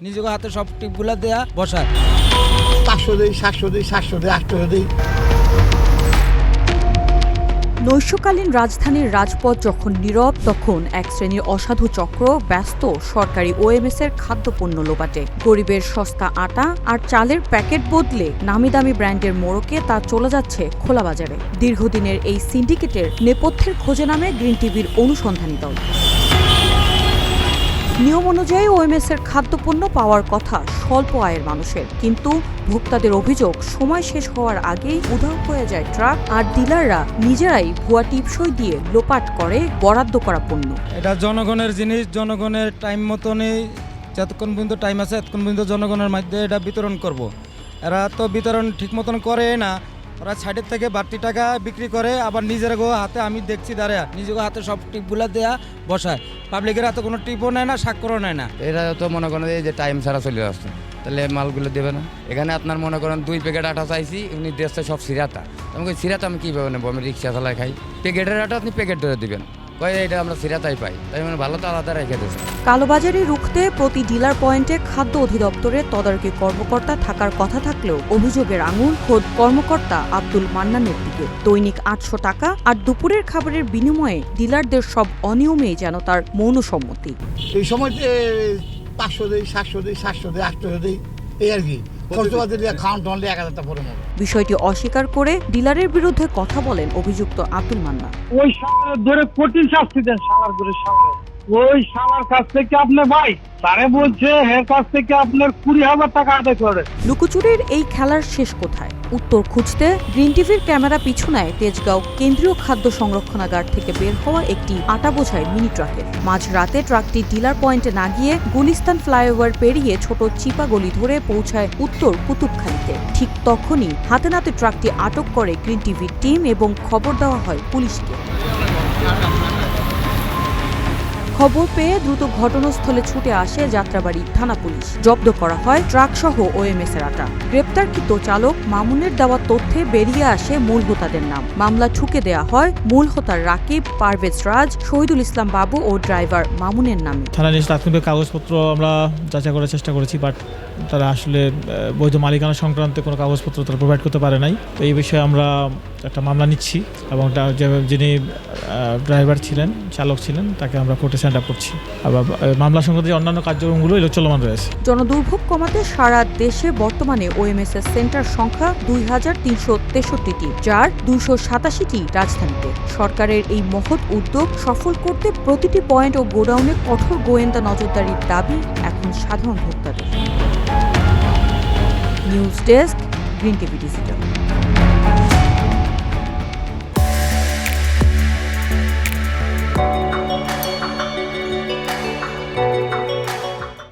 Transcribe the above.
নিজেকে হাতে সব টিপগুলা দেয়া বসায় 500 দেই 700 দেই 700 দেই 800 দেই। নৈশকালীন রাজধানীর রাজপথ যখন নীরব, তখন এক শ্রেণীর অসাধু চক্র ব্যস্ত সরকারি ওএমএস-এর খাদ্যপণ্য লোপাটে। গরিবের সস্তা আটা আর চালের প্যাকেট বদলে নামি দামি ব্র্যান্ডের মোড়কে তা চলে যাচ্ছে খোলা বাজারে। দীর্ঘদিনের এই সিন্ডিকেটের নেপথ্যের খোঁজে নামে গ্রিন টিভির অনুসন্ধানী দল। নিয়ম অনুযায়ী ওএমএস-এর খাদ্যপণ্য পাওয়ার কথা স্বল্প আয়ের মানুষের, কিন্তু ভোক্তাদের অভিযোগ সময় শেষ হওয়ার আগেই উধাও হয়ে যায় ট্রাক, আর ডিলাররা নিজেরাই ভুয়া টিপসই দিয়ে লোপাট করে বরাদ্দ করা পণ্য। এটা জনগণের জিনিস, জনগণের টাইম মতনই যতক্ষণ পর্যন্ত টাইম আছে ততক্ষণ পর্যন্ত জনগণের মধ্যে এটা বিতরণ করব। এরা তো বিতরণ ঠিক মতন করে না, ওরা সাইডের থেকে বাড়তি টাকা বিক্রি করে, আবার নিজের হাতে আমি দেখছি দাঁড়া নিজেকে হাতে সব টিপগুলা দেয়া বসায়। পাবলিকের হাতে কোনো টিপও নেয় না, স্বাক্ষরও নেয় না। এটা তো মনে করেন এই যে টাইম ছাড়া চলে আসছে, তাহলে মালগুলো দেবে না। এখানে আপনার মনে করেন 2 প্যাকেট আটা চাইছি, উনি দিচ্ছে সব সিরাতা। আমাকে সিরাতা আমি কীভাবে নেবো? আমি রিক্সা চালায় খাই। প্যাকেটের আটা আপনি প্যাকেট ধরে দিবেন, কয় এটা আমরা সিরাতাই পাই, তাই মানে ভালো তো আলাদা রেখে দিচ্ছে। কালোবাজারি রুখতে প্রতি ডিলার পয়েন্টে খাদ্য অধিদপ্তরের তদারকি কর্মকর্তা থাকার কথা থাকলেও অভিযোগের আঙুল খোদ কর্মকর্তা আব্দুল মান্নানের দিকে। দৈনিক 800 টাকা আর দুপুরের খাবারের বিনিময়ে ডিলারদের সব অনিয়মেই যেন তার মৌন সম্মতি। এই সময় 500 দেই 700 দেই 700 দেই 800 দেই, এই আর কি খরচবাদে দিয়ে খাওয়ান টনলে 1000 টাকা পরে নেবে। বিষয়টি অস্বীকার করে ডিলারের বিরুদ্ধে কথা বলেন অভিযুক্ত আব্দুল মান্নান। ওই শালার ধরে কঠিন শাস্তি দেন, শালার ধরে শালার। ওই শালার কাছ থেকে আপনি ভাই তারে বলছে এর কাছ থেকে আপনার 20,000 টাকা আদায় করে। লুকোচুরির এই খেলার শেষ কোথায়? উত্তর খুঁজতে গ্রিন টিভির ক্যামেরা পিছু নেয় তেজগাঁও কেন্দ্রীয় খাদ্য সংরক্ষণাগার থেকে বের হওয়া একটি আটা বোঝাই মিনি ট্রাকের। মাঝরাতে ট্রাকটি ডিলার পয়েন্টে না গিয়ে গুলিস্তান ফ্লাইওভার পেরিয়ে ছোট চিপা গলি ধরে পৌঁছায় উত্তর কুতুবখালীতে। ঠিক তখনই হাতে নাতে ট্রাকটি আটক করে গ্রিন টিভির টিম এবং খবর দেওয়া হয় পুলিশকে। খবর পেয়ে দ্রুত ঘটনাস্থলে ছুটে আসে যাত্রাবাড়ি থানা পুলিশ। জব্দ করা হয় ট্রাকসহ ওএমএস-এর আটা। গ্রেপ্তারকৃত চালক মামুনের দেওয়া তথ্যে বেরিয়ে আসে মূল হোতাদের নাম। মামলা ঠুকে দেয়া হয় মূল হোতার রাকিব, পারভেজ রাজ, শহীদুল ইসলাম বাবু ও ড্রাইভার মামুনের নামে। থানা নিজ তাৎক্ষণিক কাগজপত্র আমরা যাচাই করার চেষ্টা করেছি, বাট তারা আসলে বৈধ মালিকানা সংক্রান্ত কোনো কাগজপত্র তারা প্রোভাইড করতে পারে নাই। তো এই বিষয়ে আমরা একটা মামলা নিচ্ছি এবং যিনি ড্রাইভার ছিলেন, চালক ছিলেন, তাকে আমরা কোর্টে সেন্ড আপ করছি। আবার মামলা সংক্রান্ত অন্যান্য কার্যক্রমগুলো চলমান রয়েছে। জনদুর্ভোগ কমাতে সারা দেশে বর্তমানে ওএমএস-এর সেন্টার সংখ্যা 2363টি, যার 287টি রাজধানীতে। সরকারের এই মহৎ উদ্যোগ সফল করতে প্রতিটি পয়েন্ট ও গোডাউনে কঠোর গোয়েন্দা নজরদারির দাবি এখন সাধারণ ভোক্তাদের। News desk, green TV digital.